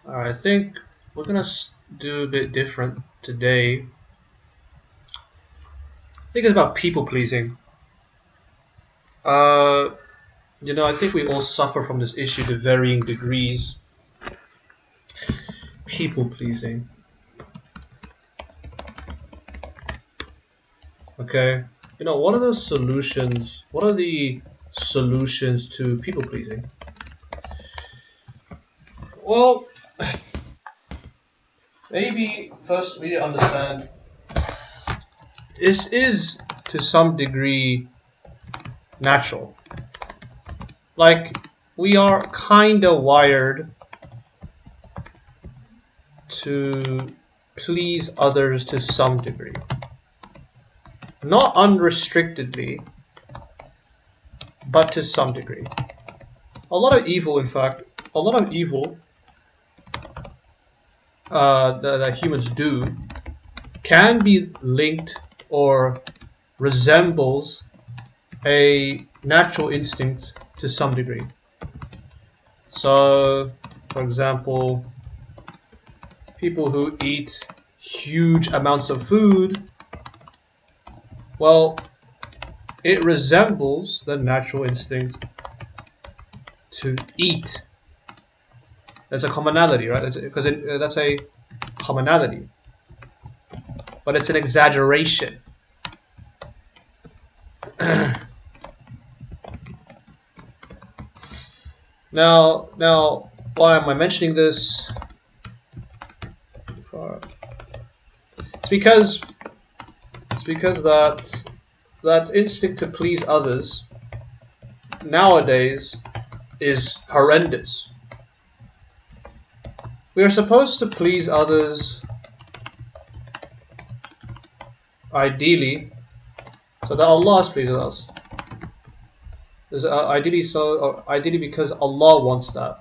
I think we're gonna do a bit different today. I think it's about people pleasing. Uh, I think we all suffer from this issue to varying degrees. People pleasing. Okay. What are the solutions? What are the solutions to people pleasing? Well, maybe first we need to understand this is to some degree natural. Like, we are kind of wired to please others to some degree. Not unrestrictedly, but to some degree. A lot of evil, in fact, a lot of evil that humans do can be linked or resembles a natural instinct to some degree. So, for example, people who eat huge amounts of food, well, it resembles the natural instinct to eat. That's a commonality, right? Because that's a commonality, but it's an exaggeration. Now, why am I mentioning this? It's because that instinct to please others nowadays is horrendous. We are supposed to please others ideally so that Allah is pleased with us. Ideally because Allah wants that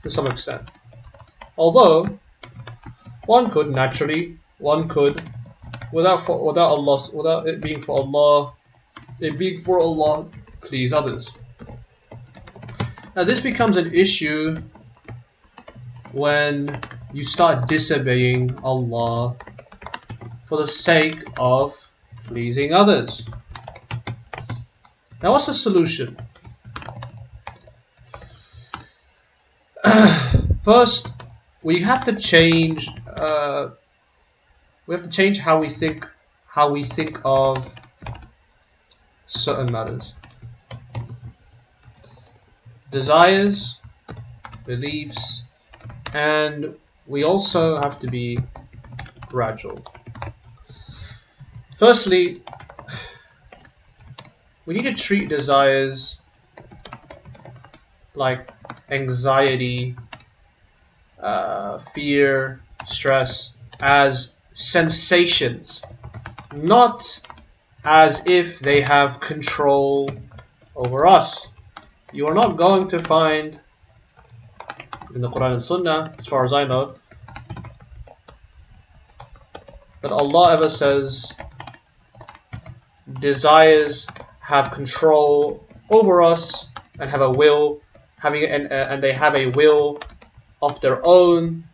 to some extent. Although one could without it being for Allah, please others. Now this becomes an issue when you start disobeying Allah for the sake of pleasing others. Now what's the solution? First, we have to change how we think of certain matters. Desires, beliefs, and we also have to be gradual. Firstly, we need to treat desires like anxiety, fear, stress as sensations, not as if they have control over us. You are not going to find in the Quran and Sunnah, as far as I know, that Allah ever says desires have control over us and have a will, and they have a will of their own,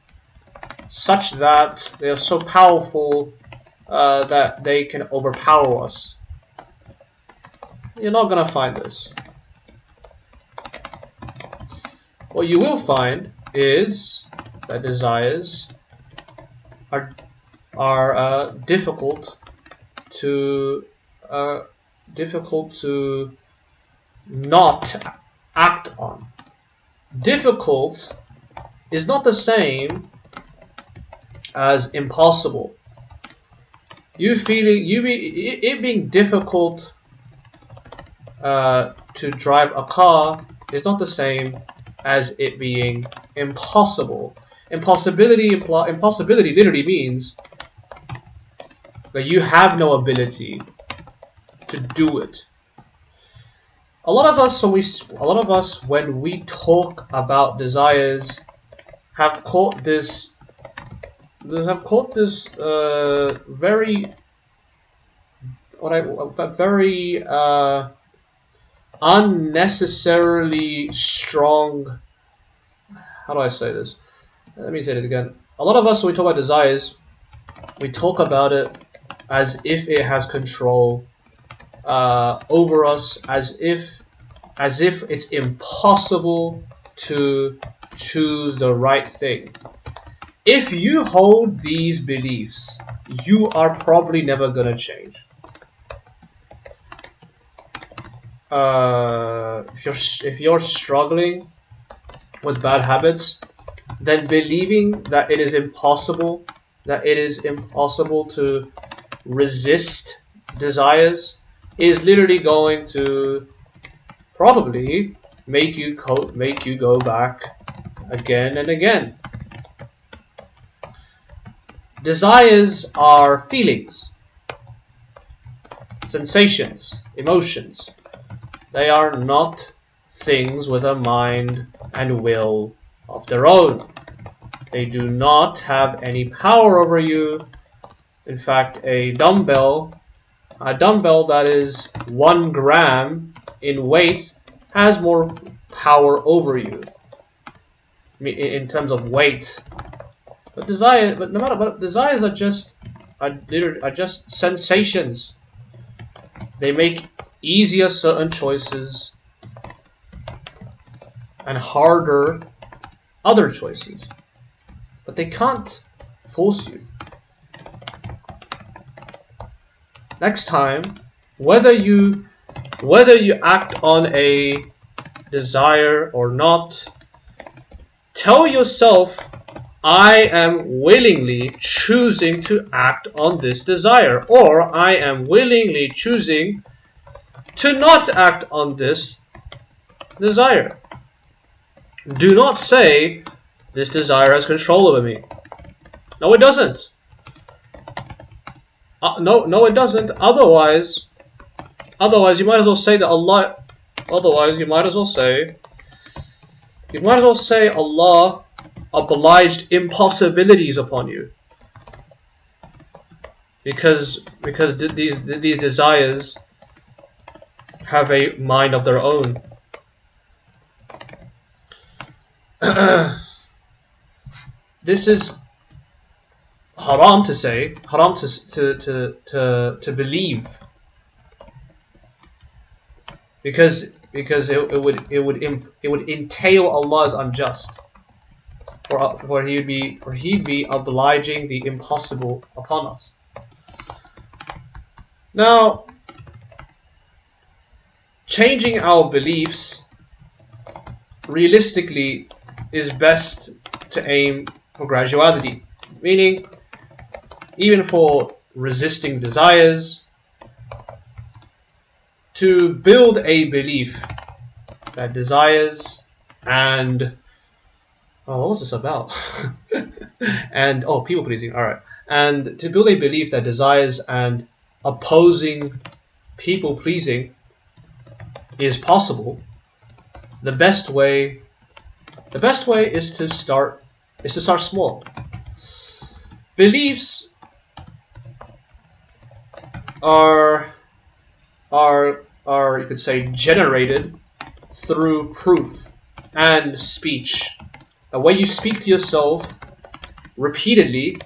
such that they are so powerful that they can overpower us. You're not gonna find this. What you will find is that desires are difficult to not act on. Difficult is not the same as impossible. It being difficult to drive a car is not the same as it being impossible. Impossibility literally means that you have no ability to do it. A lot of us, when we talk about desires, have caught this very unnecessarily strong how do I say this? Let me say it again. A lot of us, when we talk about desires, we talk about it as if it has control over us, as if it's impossible to choose the right thing. If you hold these beliefs, you are probably never gonna change. If you're struggling with bad habits, then believing that it is impossible to resist desires is literally going to probably make you go back again and again. Desires are feelings, sensations, emotions. They are not things with a mind and will of their own. They do not have any power over you. In fact, a dumbbell that is 1 gram in weight has more power over you in terms of weight. But desires are just sensations. They make easier certain choices and harder other choices, but they can't force you. Next time, whether you act on a desire or not, tell yourself, I am willingly choosing to act on this desire, or I am willingly choosing to not act on this desire. Do not say, this desire has control over me. No, it doesn't. No, it doesn't. Otherwise, you might as well say that Allah. Otherwise, you might as well say Allah obliged impossibilities upon you. Because these desires have a mind of their own. This is haram to say, haram to believe, because it would entail Allah is unjust, for he'd be obliging the impossible upon us. Now, changing our beliefs realistically is best to aim for graduality, meaning even for resisting desires, to build a belief that desires and what was this about? And people pleasing. All right, and to build a belief that desires and opposing people pleasing is possible. The best way is to start small. Beliefs are you could say generated through proof and speech. The way you speak to yourself repeatedly,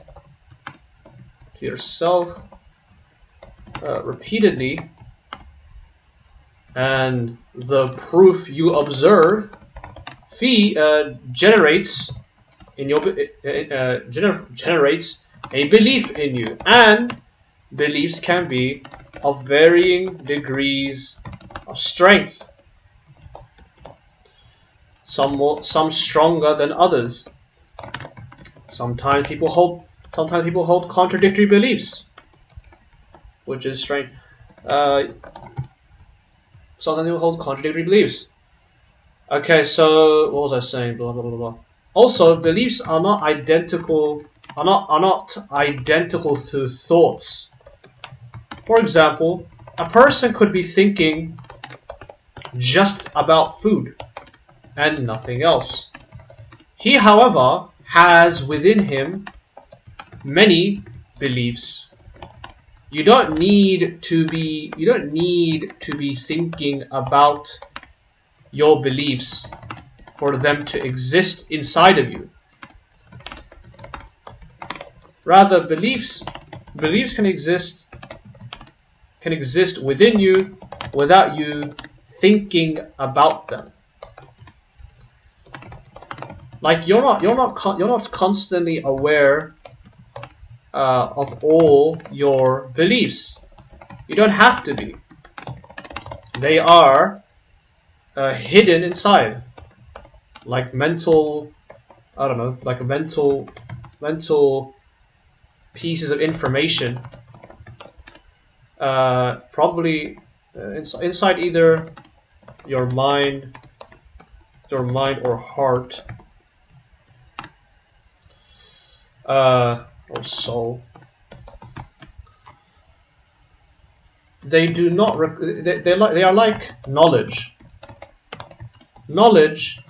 and the proof you observe generates a belief in you, and beliefs can be of varying degrees of strength. Some stronger than others. Sometimes people hold contradictory beliefs, which is strange. Sometimes people hold contradictory beliefs. Okay, so what was I saying? Blah blah blah blah. Also, beliefs are not identical. Are not identical to thoughts. For example, a person could be thinking just about food and nothing else. He, however, has within him many beliefs. You don't need to be thinking about your beliefs for them to exist inside of you. Rather, beliefs can exist within you without you thinking about them. Like you're not constantly aware of all your beliefs. You don't have to be. They are hidden inside, like mental, I don't know, like a mental pieces of information. Probably inside either your mind or heart, or soul. They do not. They are like knowledge. Knowledge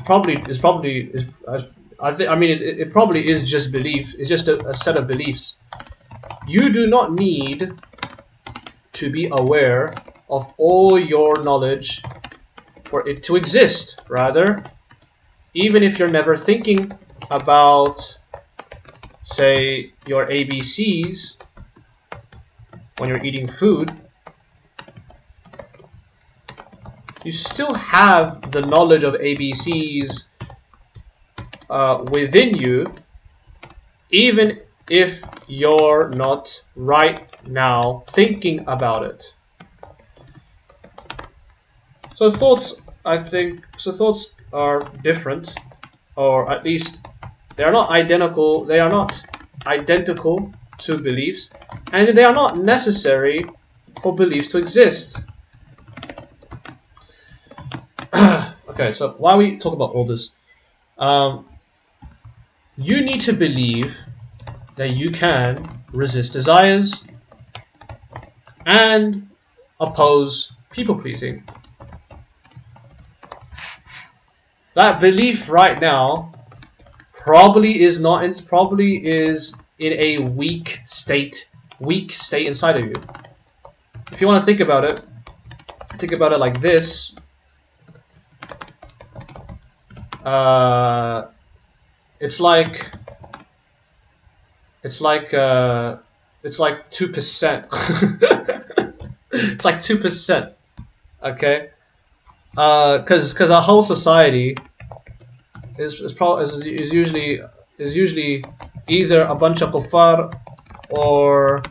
probably is. I mean, it probably is just belief. It's just a set of beliefs. You do not need to be aware of all your knowledge for it to exist. Rather, even if you're never thinking about, say, your ABCs when you're eating food, you still have the knowledge of ABCs within you, even if you're not right now thinking about it. So thoughts are different, or at least they are not identical. They are not identical to beliefs, and they are not necessary for beliefs to exist. Okay, so while we talk about all this, you need to believe that you can resist desires and oppose people-pleasing. That belief right now probably is in a weak state inside of you. If you want to think about it like this. It's like 2%. It's like 2%. Okay? Because our whole society is usually either a bunch of kuffar or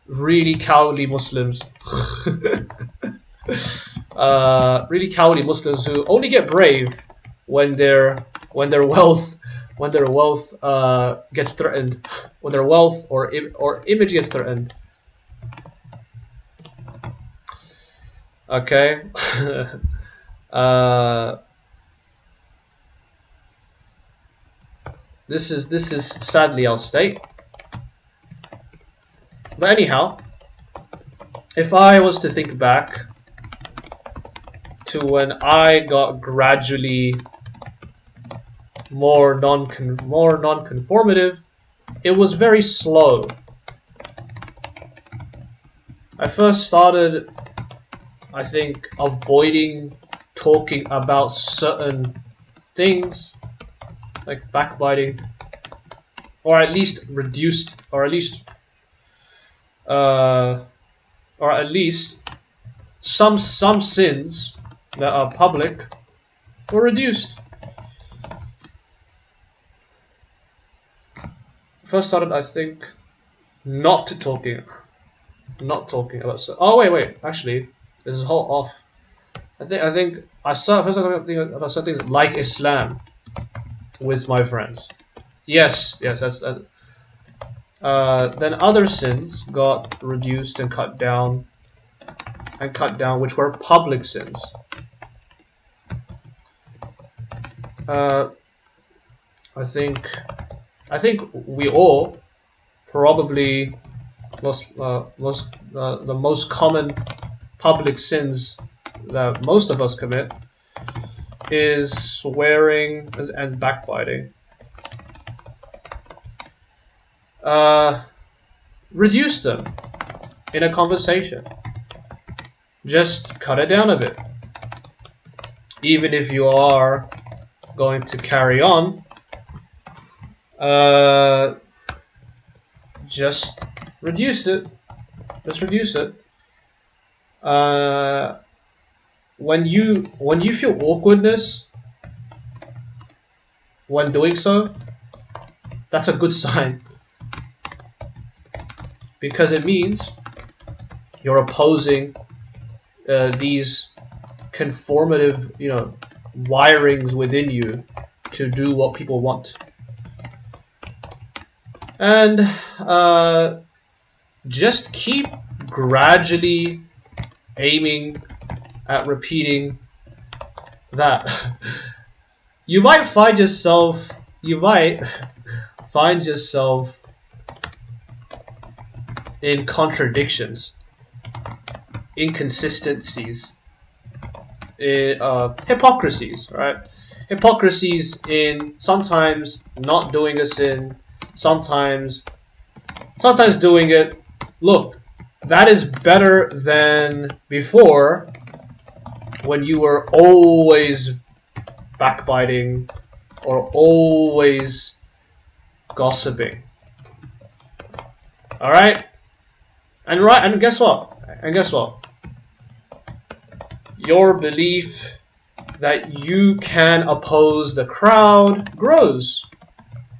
really cowardly Muslims. Really cowardly Muslims who only get brave when their wealth gets threatened, when their wealth or image gets threatened. Okay. This is sadly our state. But anyhow, if I was to think back to when I got gradually more non-conformative, it was very slow. I first started, I think, avoiding talking about certain things, like backbiting, or at least reduced, or at least some sins that are public were reduced. First started, I think, not talking about. Oh wait, actually, this is whole off. I think I started first talking about something like Islam with my friends. Yes, that's that. Then other sins got reduced and cut down, which were public sins. I think we all probably the most common public sins that most of us commit is swearing and backbiting. Reduce them in a conversation. Just cut it down a bit. Even if you are going to carry on, just reduce it. Just reduce it. When you feel awkwardness when doing so, that's a good sign, because it means you're opposing these conformative, wirings within you to do what people want. And just keep gradually aiming at repeating that. You might find yourself in contradictions, inconsistencies, hypocrisies, right? Hypocrisies in sometimes not doing a sin, sometimes doing it. Look, that is better than before, when you were always backbiting or always gossiping. All right? And guess what? Your belief that you can oppose the crowd grows.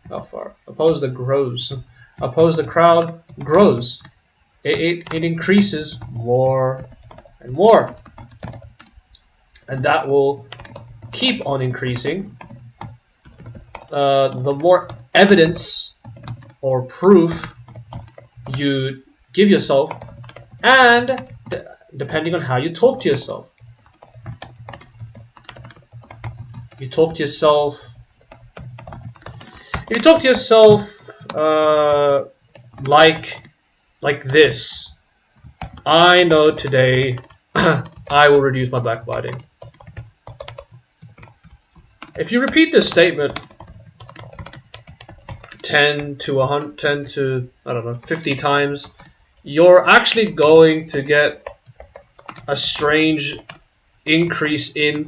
How far? Oppose the crowd grows. It increases more and more. And that will keep on increasing. The more evidence or proof you give yourself, and depending on how you talk to yourself. You talk to yourself like this. I know today I will reduce my backbiting. If you repeat this statement 10 to 50 times, you're actually going to get a strange increase in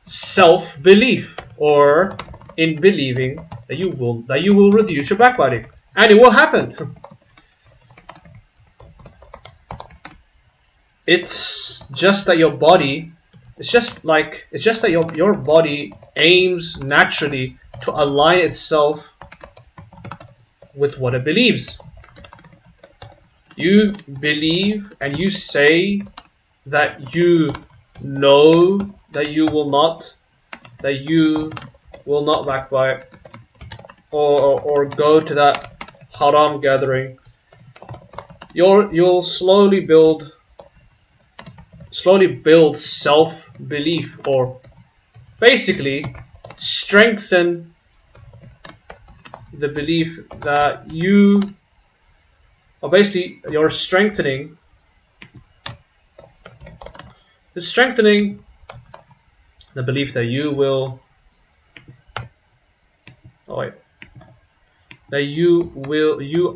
self-belief, or in believing that you will reduce your backbiting, and it will happen. It's just that your body your body aims naturally to align itself with what it believes. You believe and you say that you know that you will not backbite or go to that haram gathering. You'll slowly build self-belief, or basically strengthen the belief that you're strengthening the belief that you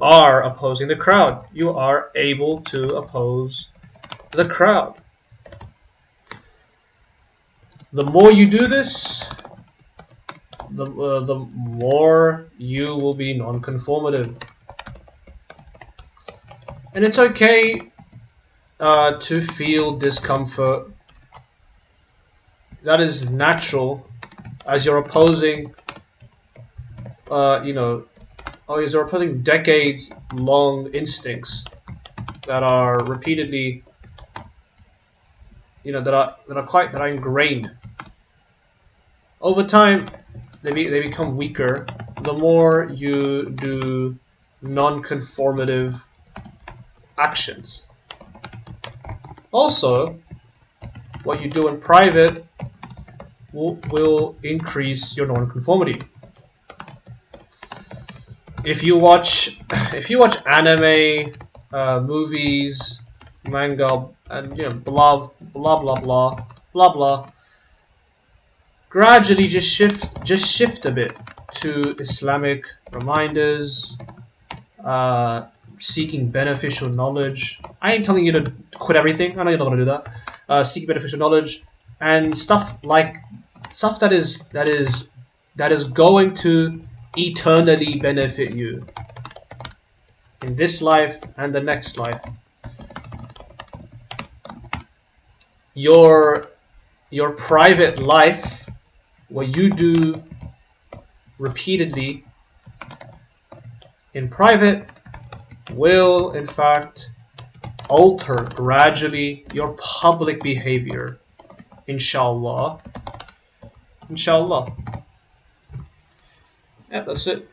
are opposing the crowd. You are able to oppose the crowd. The more you do this, the more you will be non-conformative. And it's okay to feel discomfort. That is natural, as you're opposing you're opposing decades-long instincts that are repeatedly, that are ingrained. Over time, they become weaker the more you do non-conformative actions. Also, what you do in private will increase your non-conformity. If you watch anime, movies, manga, and blah blah blah blah blah blah, gradually just shift a bit to Islamic reminders, seeking beneficial knowledge. I ain't telling you to quit everything. I know you're not gonna do that. Seek beneficial knowledge and stuff like Stuff that is going to eternally benefit you in this life and the next life. Your private life, what you do repeatedly in private, will in fact alter gradually your public behavior. Inshallah. Inshallah. Yeah, that's it.